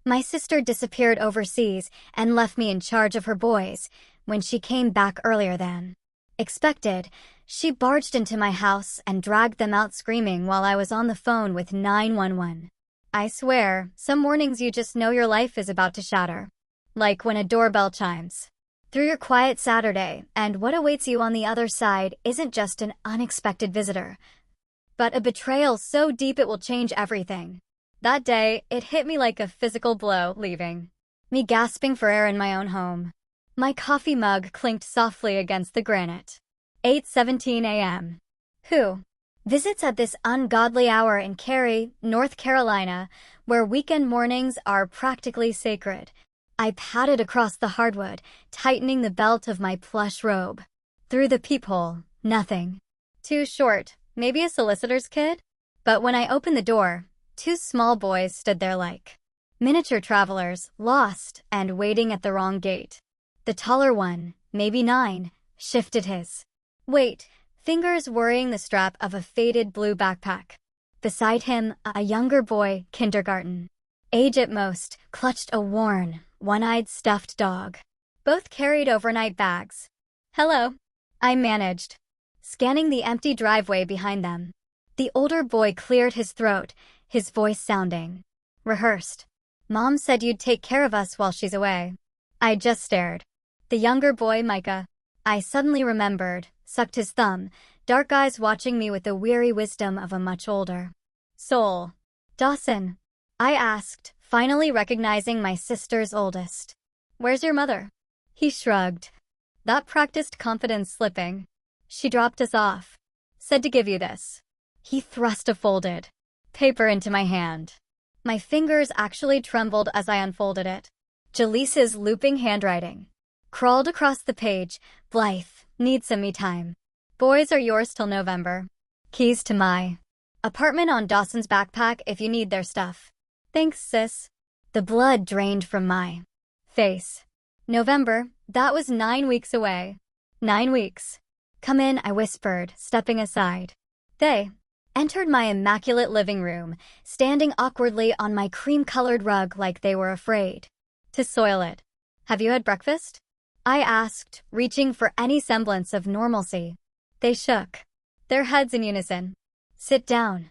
My sister disappeared overseas and left me in charge of her boys. When she came back earlier than expected, she barged into my house and dragged them out screaming while I was on the phone with 911. I swear, some mornings you just know your life is about to shatter. Like when a doorbell chimes. Through your quiet Saturday, and what awaits you on the other side isn't just an unexpected visitor, but a betrayal so deep it will change everything. That day, it hit me like a physical blow, leaving me gasping for air in my own home. My coffee mug clinked softly against the granite. 8:17 a.m. Who visits at this ungodly hour in Cary, North Carolina, where weekend mornings are practically sacred? I padded across the hardwood, tightening the belt of my plush robe. Through the peephole, nothing. Too short, maybe a solicitor's kid? But when I opened the door, two small boys stood there like miniature travelers, lost and waiting at the wrong gate. The taller one, maybe 9, shifted his weight, fingers worrying the strap of a faded blue backpack. Beside him, a younger boy, kindergarten age at most, clutched a worn, one-eyed stuffed dog. Both carried overnight bags. "Hello," I managed, scanning the empty driveway behind them. The older boy cleared his throat, his voice sounding rehearsed. "Mom said you'd take care of us while she's away." I just stared. The younger boy, Micah, I suddenly remembered, sucked his thumb, dark eyes watching me with the weary wisdom of a much older soul. "Dawson," I asked, finally recognizing my sister's oldest. "Where's your mother?" He shrugged. That practiced confidence slipping. "She dropped us off. Said to give you this." He thrust a folded paper into my hand. My fingers actually trembled as I unfolded it. Jaleesa's looping handwriting crawled across the page. "Blythe, need some me time. Boys are yours till November. Keys to my apartment on Dawson's backpack if you need their stuff. Thanks, sis." The blood drained from my face. November, that was 9 weeks away. 9 weeks. "Come in," I whispered, stepping aside. They entered my immaculate living room, standing awkwardly on my cream-colored rug like they were afraid to soil it. "Have you had breakfast?" I asked, reaching for any semblance of normalcy. They shook their heads in unison. "Sit down.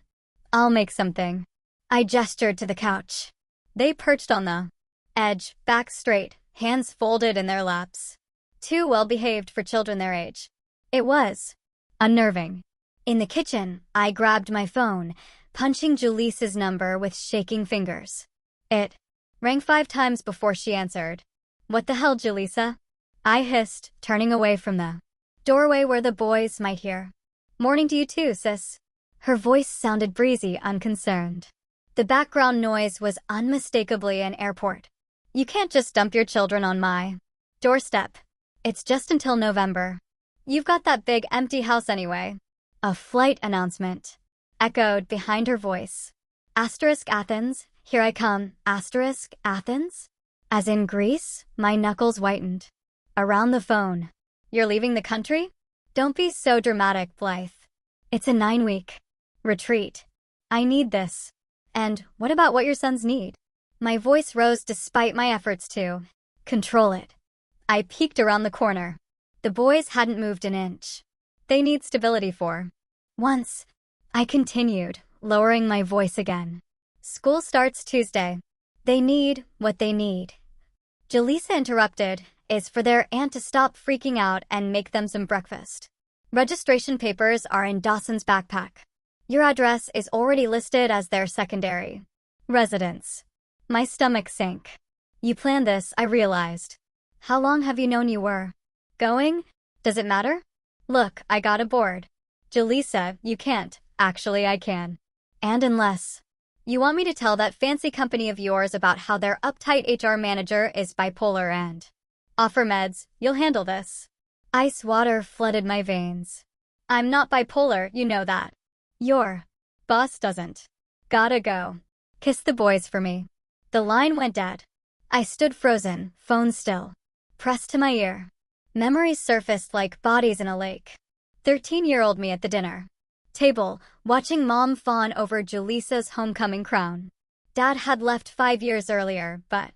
I'll make something." I gestured to the couch. They perched on the edge, back straight, hands folded in their laps. Too well-behaved for children their age. It was unnerving. In the kitchen, I grabbed my phone, punching Jaleesa's number with shaking fingers. It rang 5 times before she answered. "What the hell, Jaleesa?" I hissed, turning away from the doorway where the boys might hear. "Morning to you too, sis." Her voice sounded breezy, unconcerned. The background noise was unmistakably an airport. "You can't just dump your children on my doorstep. It's just until November. You've got that big empty house anyway." A flight announcement echoed behind her voice. *Athens, here I come. *Athens? As in Greece? My knuckles whitened. Around the phone. "You're leaving the country? Don't be so dramatic, Blythe. It's a 9-week retreat. I need this. And what about what your sons need?" My voice rose despite my efforts to control it. I peeked around the corner. The boys hadn't moved an inch. "They need stability for once," I continued, lowering my voice again. "School starts Tuesday. They need what they need." Jaleesa interrupted, "Is for their aunt to stop freaking out and make them some breakfast. Registration papers are in Dawson's backpack. Your address is already listed as their secondary residence." My stomach sank. "You planned this," I realized. "How long have you known you were going? Does it matter?" "Look, I got aboard." "Jaleesa, you can't." "Actually, I can. And unless you want me to tell that fancy company of yours about how their uptight HR manager is bipolar and offer meds, you'll handle this." Ice water flooded my veins. "I'm not bipolar, you know that. Your boss doesn't." "Gotta go. Kiss the boys for me." The line went dead. I stood frozen, phone still, pressed to my ear. Memories surfaced like bodies in a lake. 13-year-old me at the dinner table, watching Mom fawn over Jaleesa's homecoming crown. Dad had left 5 years earlier, but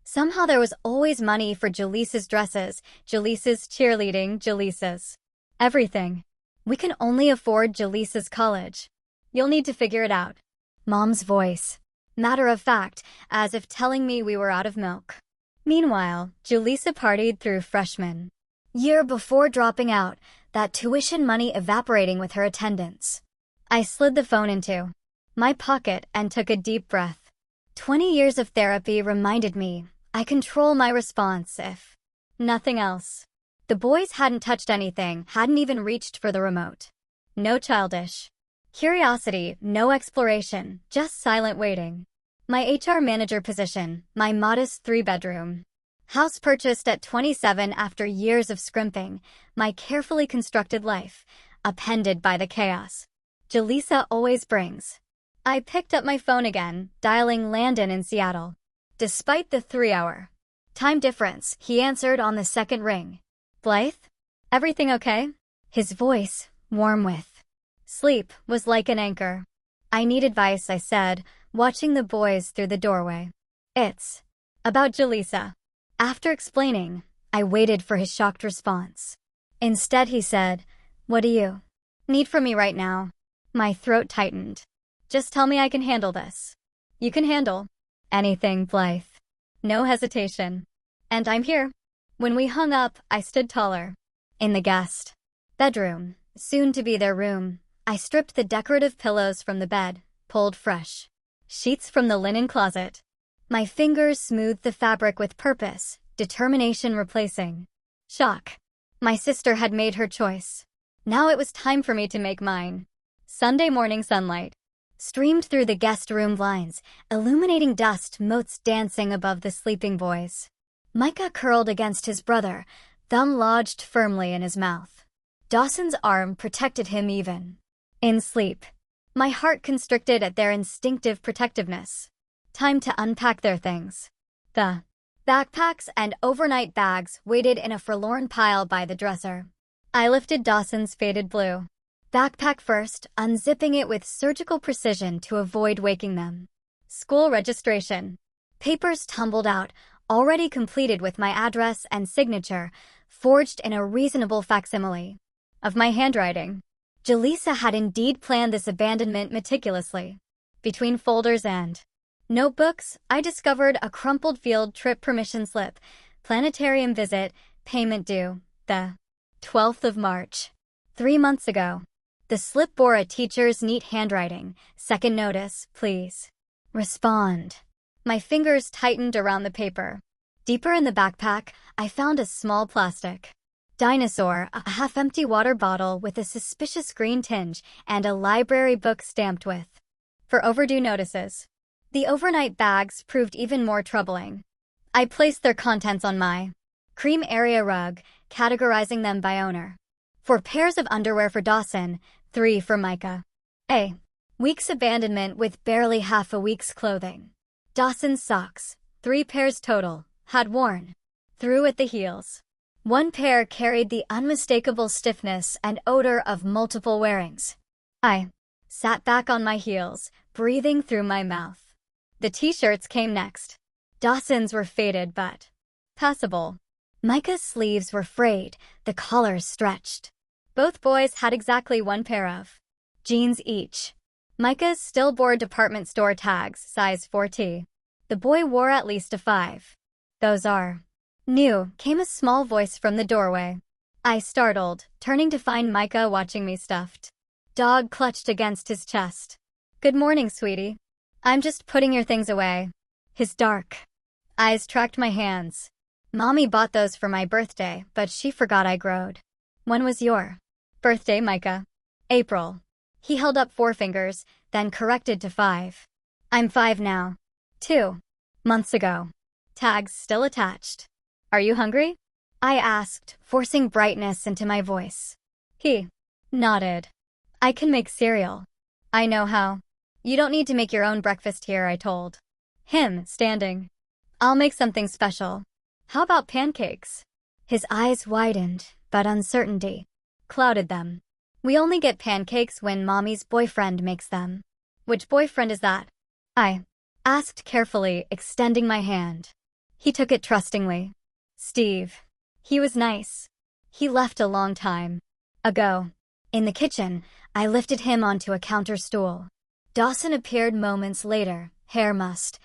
somehow there was always money for Jaleesa's dresses, Jaleesa's cheerleading, Jaleesa's everything. We can only afford Jaleesa's college. You'll need to figure it out. Mom's voice. Matter of fact, as if telling me we were out of milk. Meanwhile, Jaleesa partied through freshman year before dropping out, that tuition money evaporating with her attendance. I slid the phone into my pocket and took a deep breath. 20 years of therapy reminded me I control my response if nothing else. The boys hadn't touched anything, hadn't even reached for the remote. No childish curiosity, no exploration, just silent waiting. My HR manager position, my modest 3-bedroom house purchased at 27 after years of scrimping, my carefully constructed life, appended by the chaos Jaleesa always brings. I picked up my phone again, dialing Landon in Seattle. Despite the 3-hour time difference, he answered on the second ring. Blythe? Everything okay? His voice, warm with sleep, was like an anchor. I need advice, I said, watching the boys through the doorway. It's about Jaleesa. After explaining, I waited for his shocked response. Instead, he said, "What do you need from me right now?" My throat tightened. "Just tell me I can handle this." "You can handle anything, Blythe." No hesitation. And I'm here. When we hung up, I stood taller. In the guest bedroom, soon to be their room, I stripped the decorative pillows from the bed, pulled fresh sheets from the linen closet. My fingers smoothed the fabric with purpose, determination replacing shock. My sister had made her choice. Now it was time for me to make mine. Sunday morning sunlight streamed through the guest room blinds, illuminating dust motes dancing above the sleeping boys. Micah curled against his brother, thumb lodged firmly in his mouth. Dawson's arm protected him even in sleep. My heart constricted at their instinctive protectiveness. Time to unpack their things. The backpacks and overnight bags waited in a forlorn pile by the dresser. I lifted Dawson's faded blue backpack first, unzipping it with surgical precision to avoid waking them. School registration papers tumbled out, already completed with my address and signature, forged in a reasonable facsimile of my handwriting. Jaleesa had indeed planned this abandonment meticulously. Between folders and notebooks, I discovered a crumpled field trip permission slip, planetarium visit, payment due, the 12th of March. 3 months ago. The slip bore a teacher's neat handwriting. Second notice, please respond. My fingers tightened around the paper. Deeper in the backpack, I found a small plastic dinosaur, a half-empty water bottle with a suspicious green tinge, and a library book stamped with "For overdue notices." The overnight bags proved even more troubling. I placed their contents on my cream area rug, categorizing them by owner. 4 pairs of underwear for Dawson, 3 for Micah. A week's abandonment with barely half a week's clothing. Dawson's socks, 3 pairs total, had worn through at the heels. 1 pair carried the unmistakable stiffness and odor of multiple wearings. I sat back on my heels, breathing through my mouth. The t-shirts came next. Dawson's were faded but passable. Micah's sleeves were frayed, the collars stretched. Both boys had exactly 1 pair of jeans each. Micah's still bore department store tags, size 4T. The boy wore at least a 5. "Those are new," came a small voice from the doorway. I startled, turning to find Micah watching me stuffed dog clutched against his chest. "Good morning, sweetie. I'm just putting your things away." His dark eyes tracked my hands. "Mommy bought those for my birthday, but she forgot I growed." "When was your birthday, Micah?" "April." He held up 4 fingers, then corrected to 5. "I'm 5 now." 2 months ago. Tags still attached. "Are you hungry?" I asked, forcing brightness into my voice. He nodded. "I can make cereal." "I know how." "You don't need to make your own breakfast here," I told him, standing. "I'll make something special." "How about pancakes?" His eyes widened, but uncertainty clouded them. "We only get pancakes when Mommy's boyfriend makes them." "Which boyfriend is that?" I Asked carefully, extending my hand. He took it trustingly. Steve. He was nice. He left a long time ago. In the kitchen, I lifted him onto a counter stool. Dawson appeared moments later, hair mussed,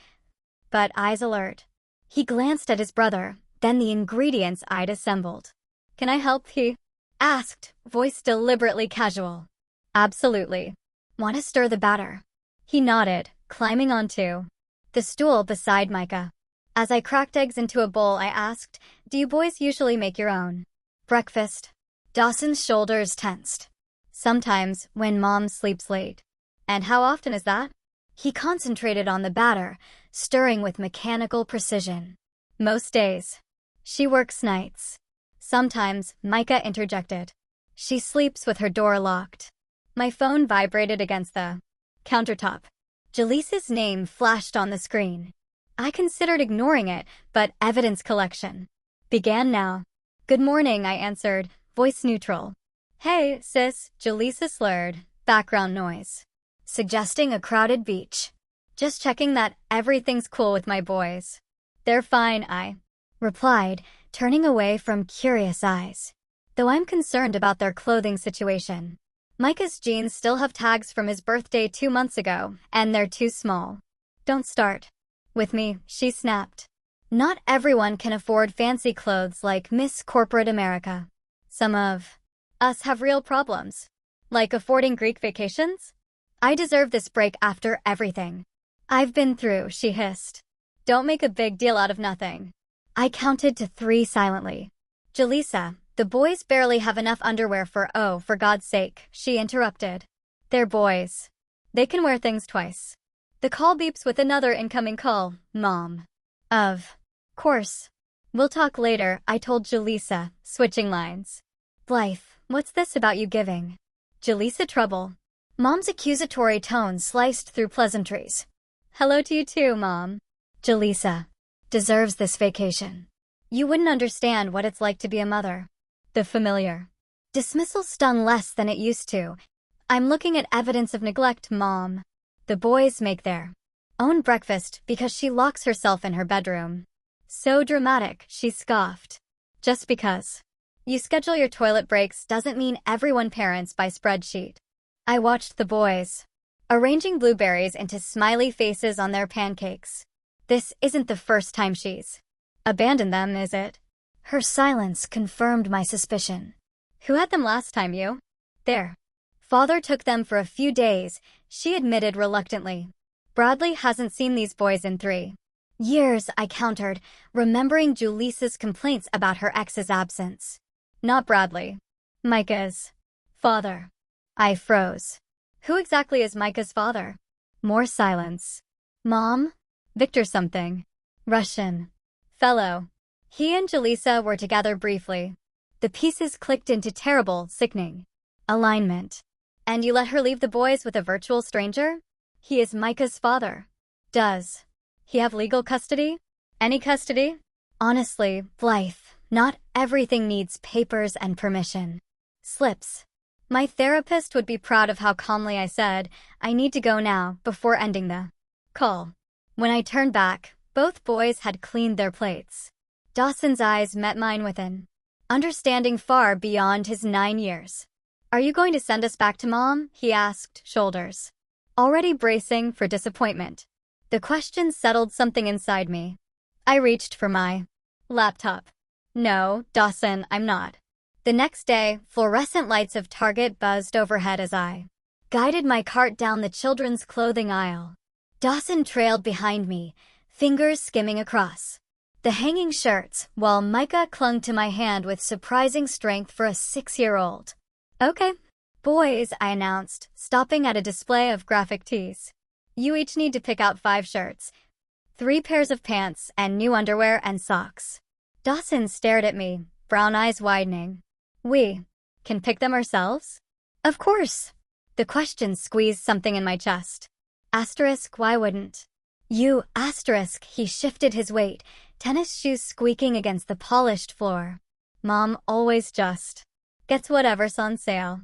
but eyes alert. He glanced at his brother, then the ingredients I'd assembled. Can I help? He asked, voice deliberately casual. Absolutely. Want to stir the batter? He nodded, climbing onto the stool beside Micah. As I cracked eggs into a bowl, I asked, do you boys usually make your own breakfast? Dawson's shoulders tensed. Sometimes, when Mom sleeps late. And how often is that? He concentrated on the batter, stirring with mechanical precision. Most days. She works nights. Sometimes, Micah interjected. She sleeps with her door locked. My phone vibrated against the countertop. Jaleesa's name flashed on the screen. I considered ignoring it, but evidence collection began now. Good morning, I answered, voice neutral. Hey, sis, Jaleesa slurred, background noise, suggesting a crowded beach. Just checking that everything's cool with my boys. They're fine, I replied, turning away from curious eyes. Though I'm concerned about their clothing situation. Micah's jeans still have tags from his birthday 2 months ago, and they're too small. Don't start with me, she snapped. Not everyone can afford fancy clothes like Miss Corporate America. Some of us have real problems. Like affording Greek vacations? I deserve this break after everything I've been through, she hissed. Don't make a big deal out of nothing. I counted to 3 silently. Jaleesa, the boys barely have enough underwear for God's sake, she interrupted. They're boys. They can wear things twice. The call beeps with another incoming call, Mom. Of course. We'll talk later, I told Jaleesa, switching lines. Blythe, what's this about you giving Jaleesa trouble? Mom's accusatory tone sliced through pleasantries. Hello to you too, Mom. Jaleesa deserves this vacation. You wouldn't understand what it's like to be a mother. The familiar dismissal stung less than it used to. I'm looking at evidence of neglect, Mom. The boys make their own breakfast because she locks herself in her bedroom. So dramatic, she scoffed. Just because you schedule your toilet breaks doesn't mean everyone parents by spreadsheet. I watched the boys arranging blueberries into smiley faces on their pancakes. This isn't the first time she's abandoned them, is it? Her silence confirmed my suspicion. Who had them last time, you? Their father took them for a few days, she admitted reluctantly. Bradley hasn't seen these boys in 3 years, I countered, remembering Jaleesa's complaints about her ex's absence. Not Bradley. Micah's father. I froze. Who exactly is Micah's father? More silence. Mom? Victor something. Russian. Fellow. He and Jaleesa were together briefly. The pieces clicked into terrible, sickening alignment. And you let her leave the boys with a virtual stranger? He is Micah's father. Does he have legal custody? Any custody? Honestly, Blythe, not everything needs papers and permission. Slips. My therapist would be proud of how calmly I said, I need to go now, before ending the call. When I turned back, both boys had cleaned their plates. Dawson's eyes met mine with an understanding far beyond his 9 years. Are you going to send us back to Mom? He asked, shoulders already bracing for disappointment. The question settled something inside me. I reached for my laptop. No, Dawson, I'm not. The next day, fluorescent lights of Target buzzed overhead as I guided my cart down the children's clothing aisle. Dawson trailed behind me, fingers skimming across the hanging shirts, while Micah clung to my hand with surprising strength for a 6-year-old. Okay. Boys, I announced, stopping at a display of graphic tees. You each need to pick out 5 shirts, 3 pairs of pants, and new underwear and socks. Dawson stared at me, brown eyes widening. We can pick them ourselves? Of course. The question squeezed something in my chest. Asterisk, why wouldn't you? Asterisk, he shifted his weight, tennis shoes squeaking against the polished floor. Mom always just gets whatever's on sale.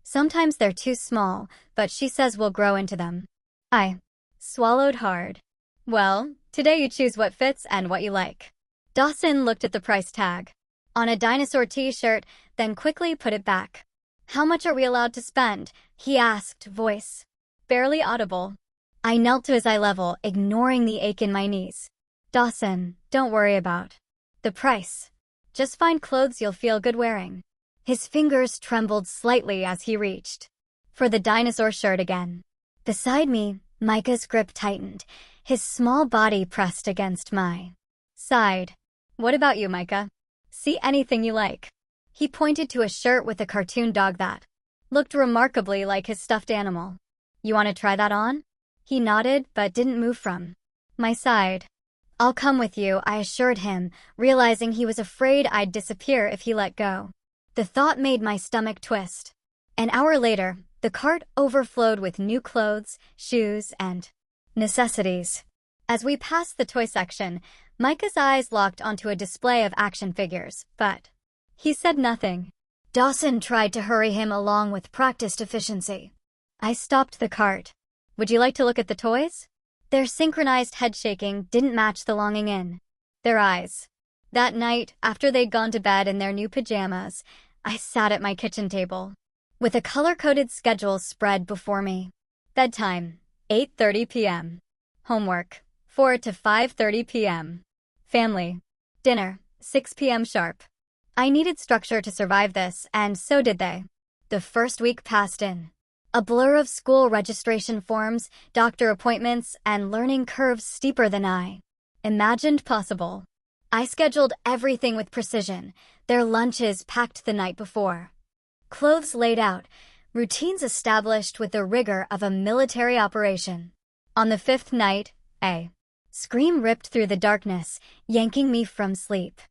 Sometimes they're too small, but she says we'll grow into them. I swallowed hard. Well, today you choose what fits and what you like. Dawson looked at the price tag on a dinosaur t-shirt, then quickly put it back. How much are we allowed to spend? He asked, voice barely audible. I knelt to his eye level, ignoring the ache in my knees. Dawson, don't worry about the price. Just find clothes you'll feel good wearing. His fingers trembled slightly as he reached for the dinosaur shirt again. Beside me, Micah's grip tightened, his small body pressed against my side. What about you, Micah? See anything you like? He pointed to a shirt with a cartoon dog that looked remarkably like his stuffed animal. You want to try that on? He nodded but didn't move from my side. I'll come with you, I assured him, realizing he was afraid I'd disappear if he let go. The thought made my stomach twist. An hour later, the cart overflowed with new clothes, shoes, and necessities. As we passed the toy section, Micah's eyes locked onto a display of action figures, but he said nothing. Dawson tried to hurry him along with practiced efficiency. I stopped the cart. Would you like to look at the toys? Their synchronized head shaking didn't match the longing in their eyes. That night, after they'd gone to bed in their new pajamas, I sat at my kitchen table with a color-coded schedule spread before me. Bedtime, 8:30 p.m. Homework, 4 to 5:30 p.m. Family, dinner, 6 p.m. sharp. I needed structure to survive this, and so did they. The first week passed in a blur of school registration forms, doctor appointments, and learning curves steeper than I imagined possible. I scheduled everything with precision, their lunches packed the night before, clothes laid out, routines established with the rigor of a military operation. On the fifth night, a scream ripped through the darkness, yanking me from sleep.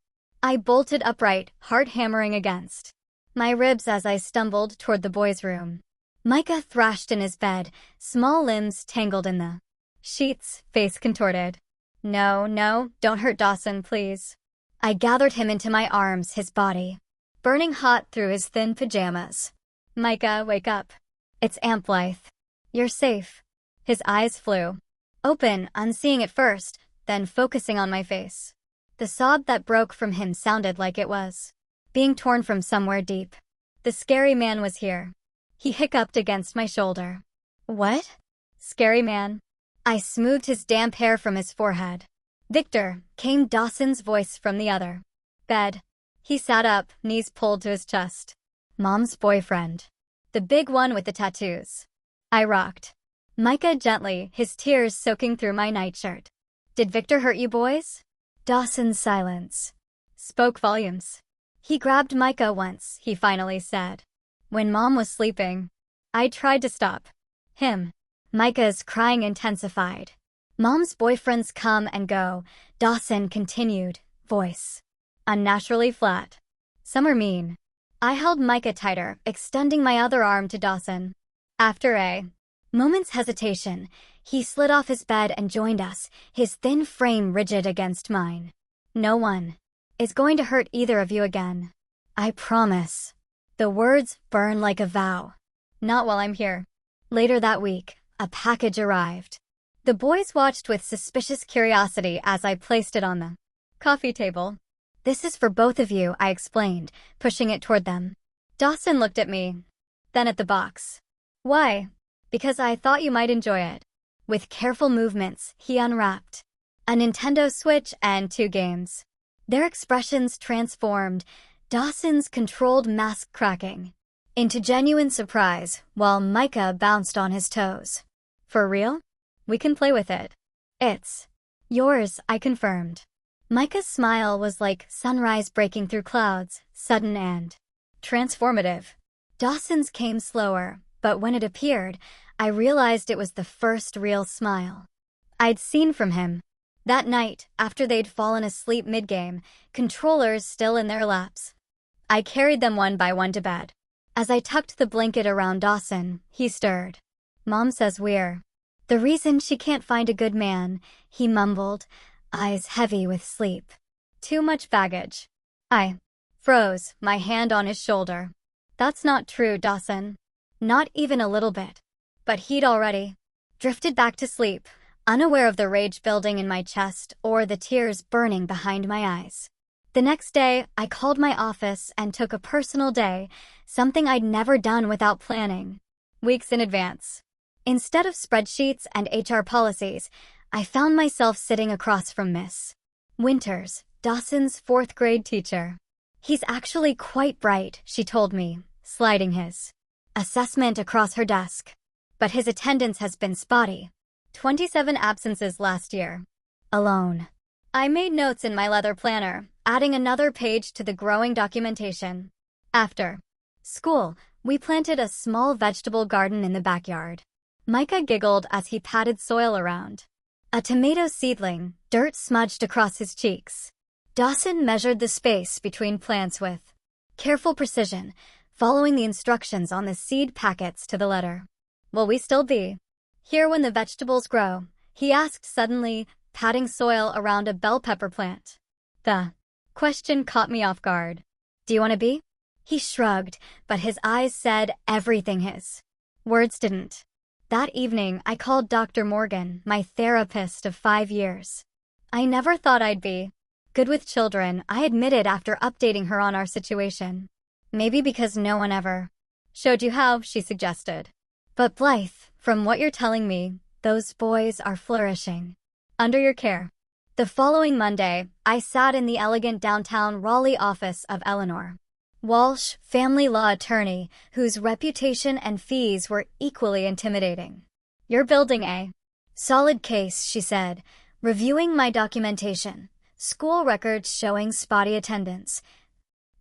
I bolted upright, heart hammering against my ribs as I stumbled toward the boys' room. Micah thrashed in his bed, small limbs tangled in the sheets, face contorted. No, don't hurt Dawson, please. I gathered him into my arms, his body burning hot through his thin pajamas. Micah, wake up. It's Aunt Blythe. You're safe. His eyes flew open, unseeing at first, then focusing on my face. The sob that broke from him sounded like it was being torn from somewhere deep. The scary man was here. He hiccuped against my shoulder. What? Scary man? I smoothed his damp hair from his forehead. Victor, came Dawson's voice from the other bed. He sat up, knees pulled to his chest. Mom's boyfriend. The big one with the tattoos. I rocked Micah gently, his tears soaking through my nightshirt. Did Victor hurt you boys? Dawson's silence spoke volumes. He grabbed Micah once, he finally said. When Mom was sleeping, I tried to stop him. Micah's crying intensified. Mom's boyfriends come and go, Dawson continued, voice unnaturally flat. Some are mean. I held Micah tighter, extending my other arm to Dawson. After a moment's hesitation, he slid off his bed and joined us, his thin frame rigid against mine. No one is going to hurt either of you again. I promise. The words burn like a vow. Not while I'm here. Later that week, a package arrived. The boys watched with suspicious curiosity as I placed it on the coffee table. This is for both of you, I explained, pushing it toward them. Dawson looked at me, then at the box. Why? Because I thought you might enjoy it. With careful movements, he unwrapped a Nintendo Switch and 2 games. Their expressions transformed, Dawson's controlled mask cracking into genuine surprise, while Micah bounced on his toes. For real? We can play with it. It's yours, I confirmed. Micah's smile was like sunrise breaking through clouds, sudden and transformative. Dawson's came slower, but when it appeared, I realized it was the first real smile I'd seen from him. That night, after they'd fallen asleep mid-game, controllers still in their laps, I carried them one by one to bed. As I tucked the blanket around Dawson, he stirred. Mom says we're the reason she can't find a good man, he mumbled, eyes heavy with sleep. Too much baggage. I froze, my hand on his shoulder. That's not true, Dawson. Not even a little bit. But he'd already drifted back to sleep, unaware of the rage building in my chest or the tears burning behind my eyes. The next day, I called my office and took a personal day, something I'd never done without planning. Weeks in advance. Instead of spreadsheets and HR policies, I found myself sitting across from Miss Winters, Dawson's fourth-grade teacher. "He's actually quite bright," she told me, sliding his assessment across her desk. "But his attendance has been spotty. 27 absences last year. Alone." I made notes in my leather planner, adding another page to the growing documentation. After school, we planted a small vegetable garden in the backyard. Micah giggled as he patted soil around. A tomato seedling, dirt smudged across his cheeks. Dawson measured the space between plants with careful precision, following the instructions on the seed packets to the letter. "Will we still be here when the vegetables grow?" he asked suddenly, patting soil around a bell pepper plant. The question caught me off guard. "Do you want to be?" He shrugged, but his eyes said everything his words didn't. That evening, I called Dr. Morgan, my therapist of 5 years. "I never thought I'd be good with children," I admitted after updating her on our situation. "Maybe because no one ever showed you how," she suggested. "But Blythe, from what you're telling me, those boys are flourishing under your care." The following Monday, I sat in the elegant downtown Raleigh office of Eleanor Walsh, family law attorney, whose reputation and fees were equally intimidating. "You're building a solid case," she said, reviewing my documentation, school records showing spotty attendance,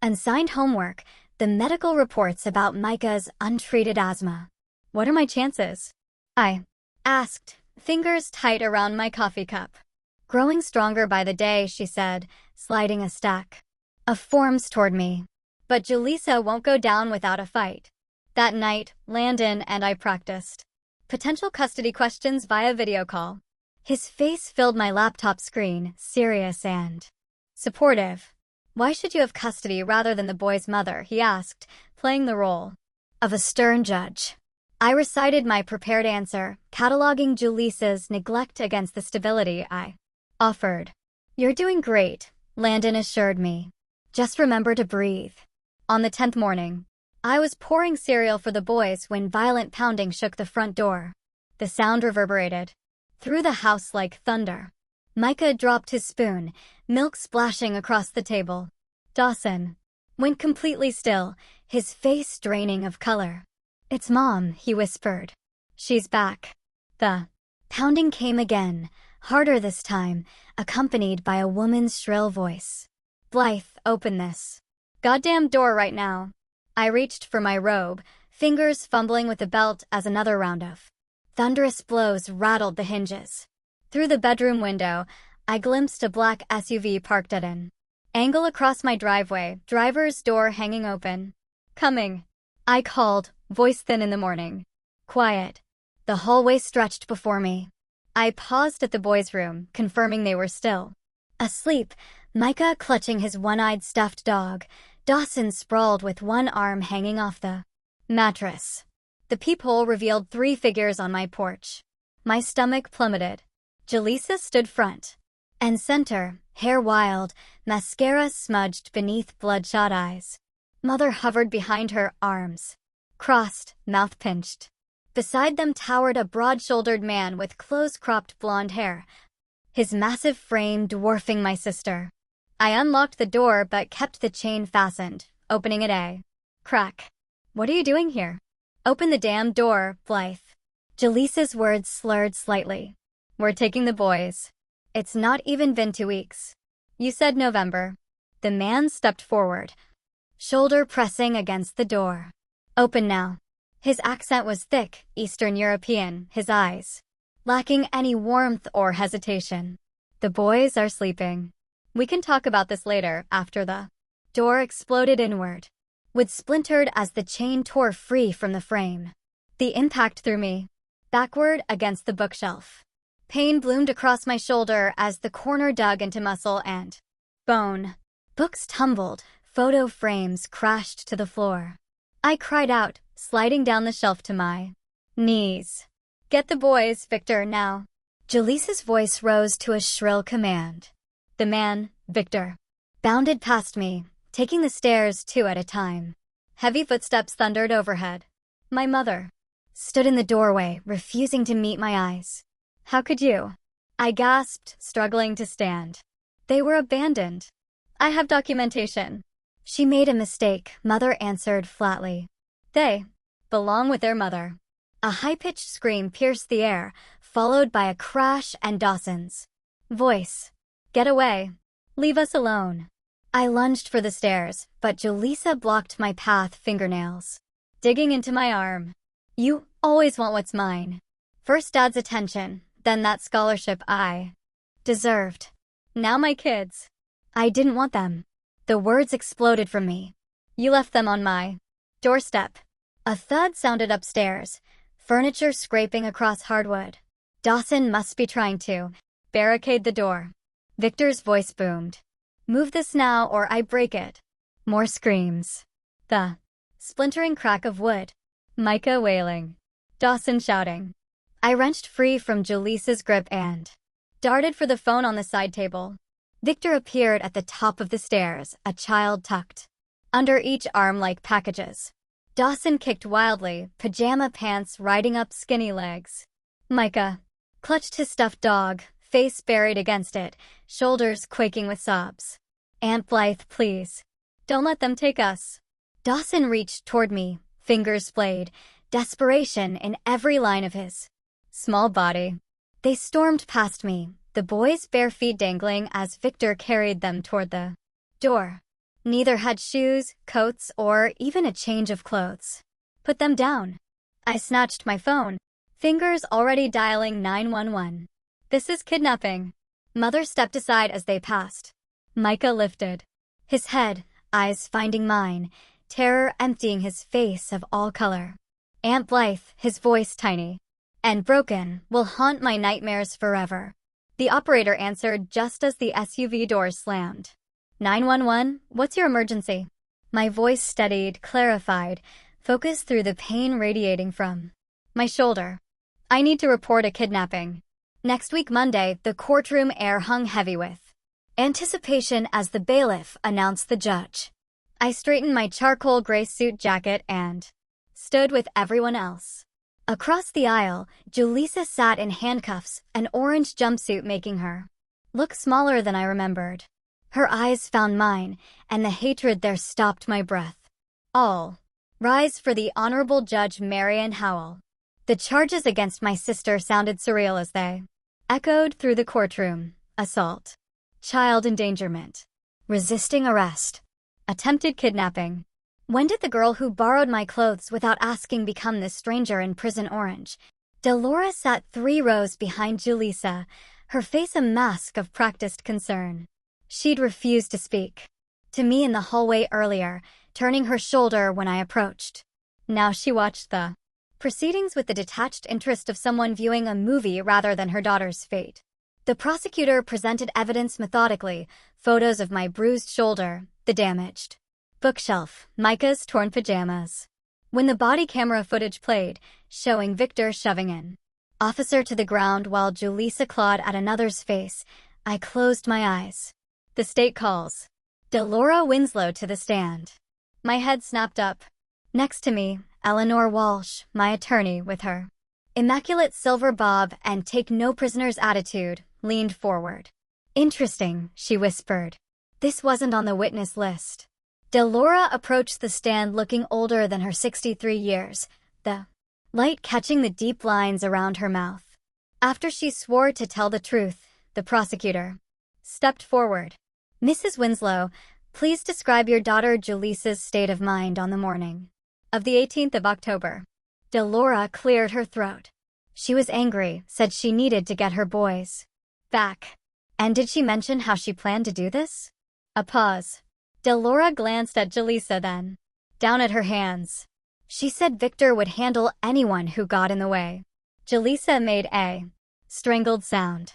unsigned homework, the medical reports about Micah's untreated asthma. "What are my chances?" I asked, fingers tight around my coffee cup. "Growing stronger by the day," she said, sliding a stack of forms toward me. "But Julissa won't go down without a fight." That night, Landon and I practiced potential custody questions via video call. His face filled my laptop screen, serious and supportive. "Why should you have custody rather than the boy's mother?" he asked, playing the role of a stern judge. I recited my prepared answer, cataloging Julissa's neglect against the stability I offered. "You're doing great," Landon assured me. "Just remember to breathe." On the 10th morning, I was pouring cereal for the boys when violent pounding shook the front door. The sound reverberated through the house like thunder. Micah dropped his spoon, milk splashing across the table. Dawson went completely still, his face draining of color. "It's Mom," he whispered. "She's back." The pounding came again, harder this time, accompanied by a woman's shrill voice. "Blythe, open this goddamn door right now." I reached for my robe, fingers fumbling with the belt as another round of thunderous blows rattled the hinges. Through the bedroom window, I glimpsed a black SUV parked at an angle across my driveway, driver's door hanging open. "Coming," I called, voice thin in the morning. Quiet. The hallway stretched before me. I paused at the boys' room, confirming they were still asleep, Micah clutching his one-eyed stuffed dog, Dawson sprawled with one arm hanging off the mattress. The peephole revealed 3 figures on my porch. My stomach plummeted. Julissa stood front and center, hair wild, mascara smudged beneath bloodshot eyes. Mother hovered behind her, arms crossed, mouth pinched. Beside them towered a broad-shouldered man with close-cropped blonde hair, his massive frame dwarfing my sister. I unlocked the door but kept the chain fastened, opening it a crack. "What are you doing here?" "Open the damn door, Blythe." Jaleesa's words slurred slightly. "We're taking the boys. It's not even been 2 weeks. You said November." The man stepped forward, shoulder pressing against the door. "Open now." His accent was thick, Eastern European, his eyes lacking any warmth or hesitation. "The boys are sleeping. We can talk about this later." After the door exploded inward, wood splintered as the chain tore free from the frame. The impact threw me backward against the bookshelf. Pain bloomed across my shoulder as the corner dug into muscle and bone. Books tumbled, photo frames crashed to the floor. I cried out, sliding down the shelf to my knees. "Get the boys, Victor, now." Jaleesa's voice rose to a shrill command. The man, Victor, bounded past me, taking the stairs 2 at a time. Heavy footsteps thundered overhead. My mother stood in the doorway, refusing to meet my eyes. How could you? I gasped, struggling to stand. They were abandoned. I have documentation. She made a mistake, Mother answered flatly. They belong with their mother. A high-pitched scream pierced the air, followed by a crash and Dawson's voice. Get away. Leave us alone. I lunged for the stairs, but Jaleesa blocked my path, fingernails digging into my arm. You always want what's mine. First Dad's attention, then that scholarship I deserved. Now my kids. I didn't want them. The words exploded from me. You left them on my doorstep. A thud sounded upstairs, furniture scraping across hardwood. Dawson must be trying to barricade the door. Victor's voice boomed. Move this now or I break it. More screams. The splintering crack of wood. Micah wailing. Dawson shouting. I wrenched free from Jaleesa's grip and darted for the phone on the side table. Victor appeared at the top of the stairs, a child tucked under each arm like packages. Dawson kicked wildly, pajama pants riding up skinny legs. Micah clutched his stuffed dog, face buried against it, shoulders quaking with sobs. Aunt Blythe, please. Don't let them take us. Dawson reached toward me, fingers splayed, desperation in every line of his small body. They stormed past me, the boys' bare feet dangling as Victor carried them toward the door. Neither had shoes, coats, or even a change of clothes. Put them down. I snatched my phone, fingers already dialing 911. This is kidnapping. Mother stepped aside as they passed. Micah lifted his head, eyes finding mine, terror emptying his face of all color. Aunt Blythe, his voice tiny and broken, will haunt my nightmares forever. The operator answered just as the SUV doors slammed. 911, what's your emergency? My voice steadied, clarified, focused through the pain radiating from my shoulder. I need to report a kidnapping. Next week Monday, the courtroom air hung heavy with anticipation as the bailiff announced the judge. I straightened my charcoal gray suit jacket and stood with everyone else. Across the aisle, Jaleesa sat in handcuffs, an orange jumpsuit making her look smaller than I remembered. Her eyes found mine, and the hatred there stopped my breath. All rise for the Honorable Judge Marian Howell. The charges against my sister sounded surreal as they echoed through the courtroom. Assault, child endangerment, resisting arrest, attempted kidnapping. When did the girl who borrowed my clothes without asking become this stranger in Prison Orange? Delora sat 3 rows behind Jaleesa, her face a mask of practiced concern. She'd refused to speak to me in the hallway earlier, turning her shoulder when I approached. Now she watched the proceedings with the detached interest of someone viewing a movie rather than her daughter's fate. The prosecutor presented evidence methodically, photos of my bruised shoulder, the damaged bookshelf, Micah's torn pajamas. When the body camera footage played, showing Victor shoving an officer to the ground while Jaleesa clawed at another's face, I closed my eyes. The state calls Delora Winslow to the stand. My head snapped up. Next to me, Eleanor Walsh, my attorney, with her immaculate silver bob and take no prisoners attitude, leaned forward. Interesting, she whispered. This wasn't on the witness list. Delora approached the stand looking older than her 63 years, the light catching the deep lines around her mouth. After she swore to tell the truth, the prosecutor stepped forward. Mrs. Winslow, please describe your daughter Jaleesa's state of mind on the morning of the 18th of October. Delora cleared her throat. She was angry, said she needed to get her boys back. And did she mention how she planned to do this? A pause. Delora glanced at Jaleesa then down at her hands. She said Victor would handle anyone who got in the way. Jaleesa made a strangled sound.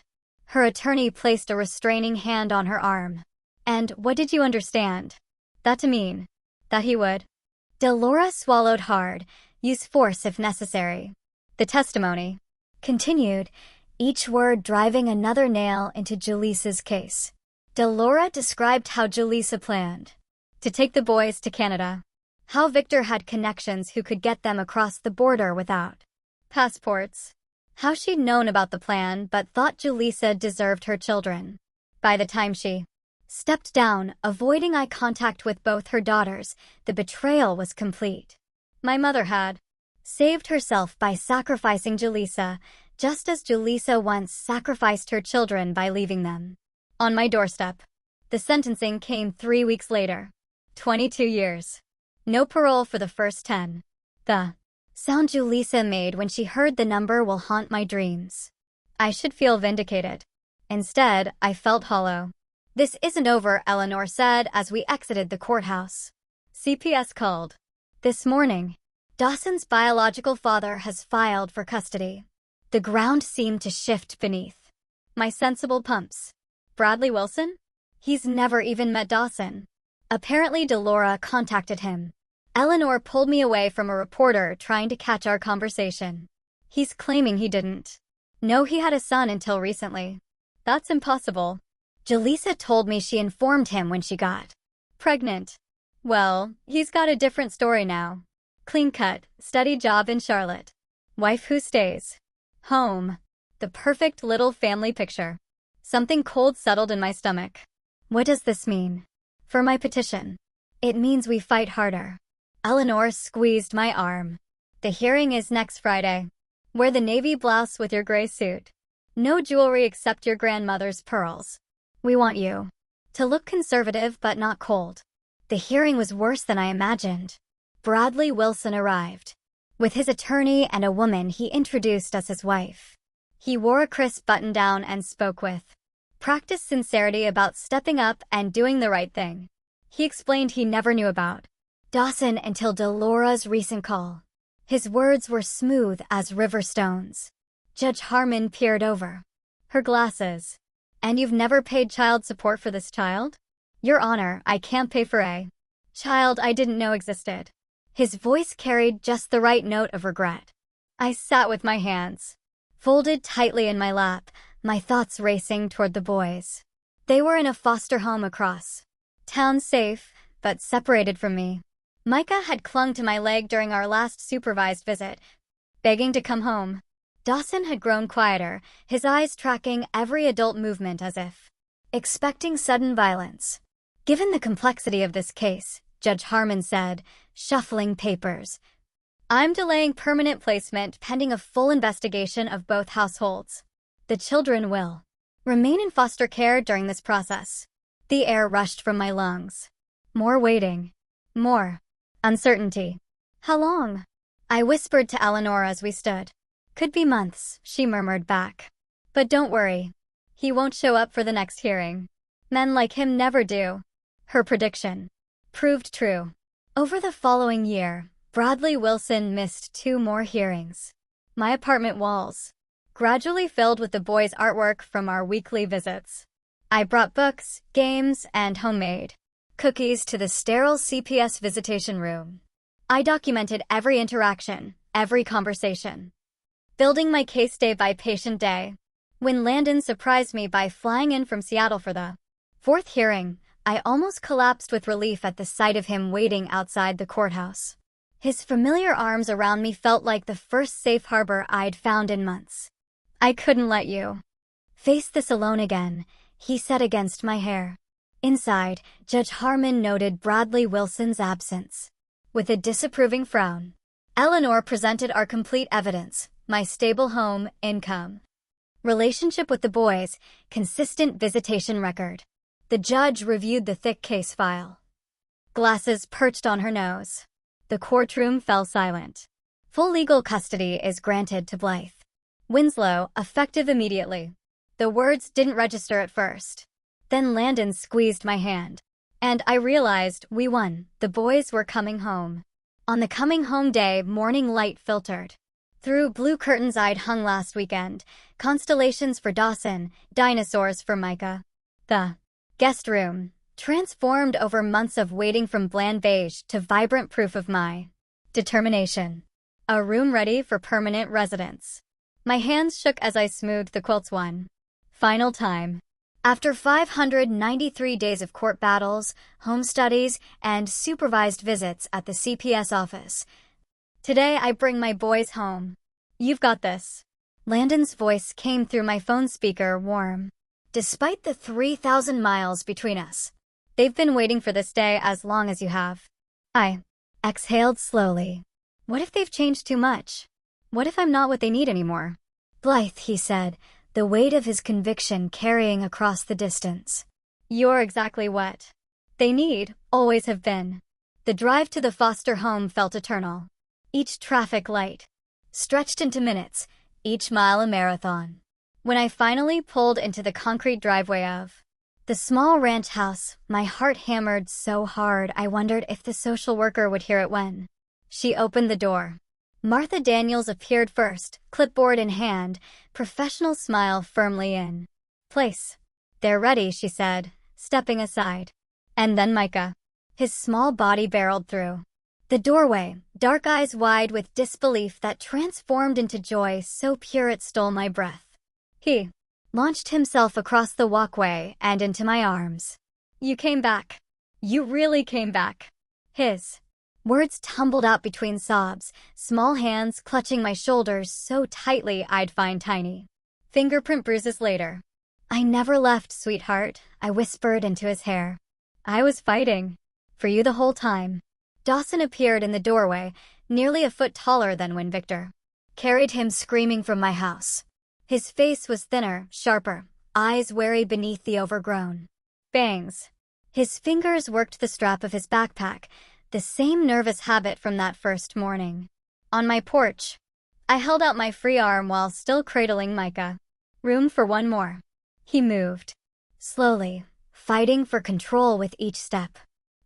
Her attorney placed a restraining hand on her arm. And what did you understand that to mean? That he would? Delora swallowed hard, use force if necessary. The testimony continued, each word driving another nail into Jaleesa's case. Delora described how Jaleesa planned to take the boys to Canada, how Victor had connections who could get them across the border without passports, how she'd known about the plan but thought Jaleesa deserved her children. By the time she stepped down, avoiding eye contact with both her daughters, the betrayal was complete. My mother had saved herself by sacrificing Jaleesa, just as Jaleesa once sacrificed her children by leaving them on my doorstep. The sentencing came 3 weeks later. 22 years. No parole for the first 10. The sound Jaleesa made when she heard the number will haunt my dreams. I should feel vindicated. Instead, I felt hollow. "This isn't over," Eleanor said as we exited the courthouse. CPS called. "This morning, Dawson's biological father has filed for custody." The ground seemed to shift beneath my sensible pumps. Bradley Wilson? He's never even met Dawson. Apparently Delora contacted him. Eleanor pulled me away from a reporter trying to catch our conversation. "He's claiming he didn't know he had a son until recently." "That's impossible." Jaleesa told me she informed him when she got pregnant. "Well, he's got a different story now. Clean cut, steady job in Charlotte. Wife who stays home. The perfect little family picture." Something cold settled in my stomach. What does this mean for my petition? "It means we fight harder." Eleanor squeezed my arm. "The hearing is next Friday. Wear the navy blouse with your gray suit. No jewelry except your grandmother's pearls. We want you to look conservative but not cold." The hearing was worse than I imagined. Bradley Wilson arrived. With his attorney and a woman, he introduced us as wife. He wore a crisp button-down and spoke with practiced sincerity about stepping up and doing the right thing. He explained he never knew about Dawson until Delora's recent call. His words were smooth as river stones. Judge Harmon peered over her glasses. "And you've never paid child support for this child?" "Your Honor, I can't pay for a child I didn't know existed." His voice carried just the right note of regret. I sat with my hands folded tightly in my lap, my thoughts racing toward the boys. They were in a foster home across town, safe, but separated from me. Micah had clung to my leg during our last supervised visit, begging to come home. Dawson had grown quieter, his eyes tracking every adult movement as if expecting sudden violence. "Given the complexity of this case," Judge Harmon said, shuffling papers, "I'm delaying permanent placement pending a full investigation of both households. The children will remain in foster care during this process." The air rushed from my lungs. More waiting. More uncertainty. "How long?" I whispered to Eleanor as we stood. "Could be months," she murmured back. "But don't worry. He won't show up for the next hearing. Men like him never do." Her prediction proved true. Over the following year, Bradley Wilson missed 2 more hearings. My apartment walls gradually filled with the boys' artwork from our weekly visits. I brought books, games, and homemade cookies to the sterile CPS visitation room. I documented every interaction, every conversation, building my case day by patient day. When Landon surprised me by flying in from Seattle for the 4th hearing, I almost collapsed with relief at the sight of him waiting outside the courthouse. His familiar arms around me felt like the first safe harbor I'd found in months. "I couldn't let you face this alone again," he said against my hair. Inside, Judge Harmon noted Bradley Wilson's absence. With a disapproving frown, Eleanor presented our complete evidence: my stable home, income, relationship with the boys, consistent visitation record. The judge reviewed the thick case file. Glasses perched on her nose. The courtroom fell silent. "Full legal custody is granted to Blythe Winslow, effective immediately." The words didn't register at first. Then Landon squeezed my hand. And I realized we won. The boys were coming home. On the coming home day, morning light filtered through blue curtains I'd hung last weekend, constellations for Dawson, dinosaurs for Micah. The guest room transformed over months of waiting from bland beige to vibrant proof of my determination. A room ready for permanent residence. My hands shook as I smoothed the quilts one final time. After 593 days of court battles, home studies, and supervised visits at the CPS office, today I bring my boys home. You've got this. Landon's voice came through my phone speaker, warm. Despite the 3,000 miles between us, they've been waiting for this day as long as you have. I exhaled slowly. What if they've changed too much? What if I'm not what they need anymore? Blythe, he said, the weight of his conviction carrying across the distance. You're exactly what they need, always have been. The drive to the foster home felt eternal. Each traffic light stretched into minutes, each mile a marathon. When I finally pulled into the concrete driveway of the small ranch house, my heart hammered so hard I wondered if the social worker would hear it when she opened the door. Martha Daniels appeared first, clipboard in hand, professional smile firmly in place. They're ready, she said, stepping aside. And then Micah. His small body barreled through the doorway, dark eyes wide with disbelief that transformed into joy so pure it stole my breath. He launched himself across the walkway and into my arms. You came back. You really came back. His words tumbled out between sobs, small hands clutching my shoulders so tightly I'd find tiny fingerprint bruises later. I never left, sweetheart, I whispered into his hair. I was fighting for you the whole time. Dawson appeared in the doorway, nearly a foot taller than when Victor carried him screaming from my house. His face was thinner, sharper, eyes wary beneath the overgrown bangs. His fingers worked the strap of his backpack, the same nervous habit from that first morning. On my porch, I held out my free arm while still cradling Micah. Room for one more. He moved slowly, fighting for control with each step.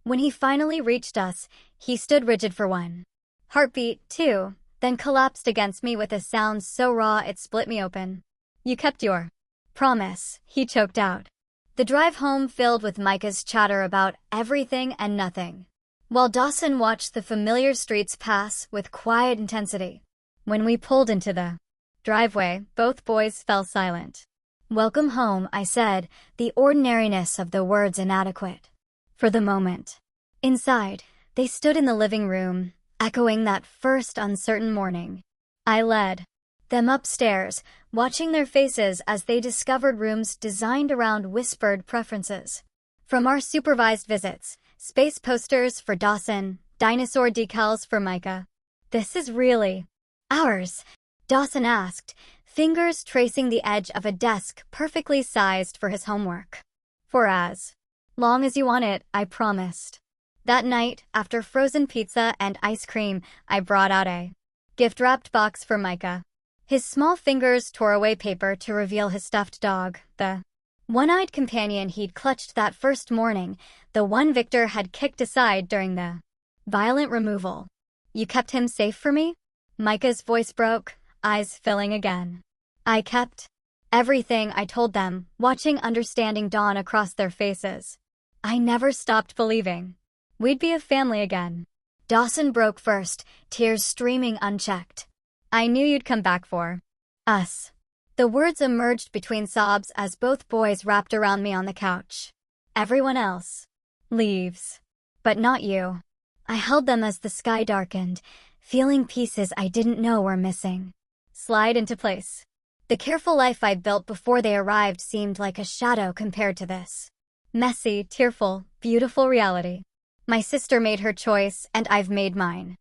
When he finally reached us, he stood rigid for one heartbeat, two, then collapsed against me with a sound so raw it split me open. You kept your promise, he choked out. The drive home filled with Micah's chatter about everything and nothing, while Dawson watched the familiar streets pass with quiet intensity. When we pulled into the driveway, both boys fell silent. Welcome home, I said, the ordinariness of the words inadequate for the moment. Inside, they stood in the living room, echoing that first uncertain morning. I led them upstairs, watching their faces as they discovered rooms designed around whispered preferences. From our supervised visits, space posters for Dawson, dinosaur decals for Micah. This is really ours, Dawson asked, fingers tracing the edge of a desk perfectly sized for his homework. For as long as you want it, I promised. That night, after frozen pizza and ice cream, I brought out a gift-wrapped box for Micah. His small fingers tore away paper to reveal his stuffed dog, the one-eyed companion he'd clutched that first morning, the one Victor had kicked aside during the violent removal. You kept him safe for me? Micah's voice broke, eyes filling again. I kept everything, I told them, watching understanding dawn across their faces. I never stopped believing we'd be a family again. Dawson broke first, tears streaming unchecked. I knew you'd come back for us. The words emerged between sobs as both boys wrapped around me on the couch. Everyone else leaves, but not you. I held them as the sky darkened, feeling pieces I didn't know were missing slide into place. The careful life I'd built before they arrived seemed like a shadow compared to this messy, tearful, beautiful reality. My sister made her choice, and I've made mine.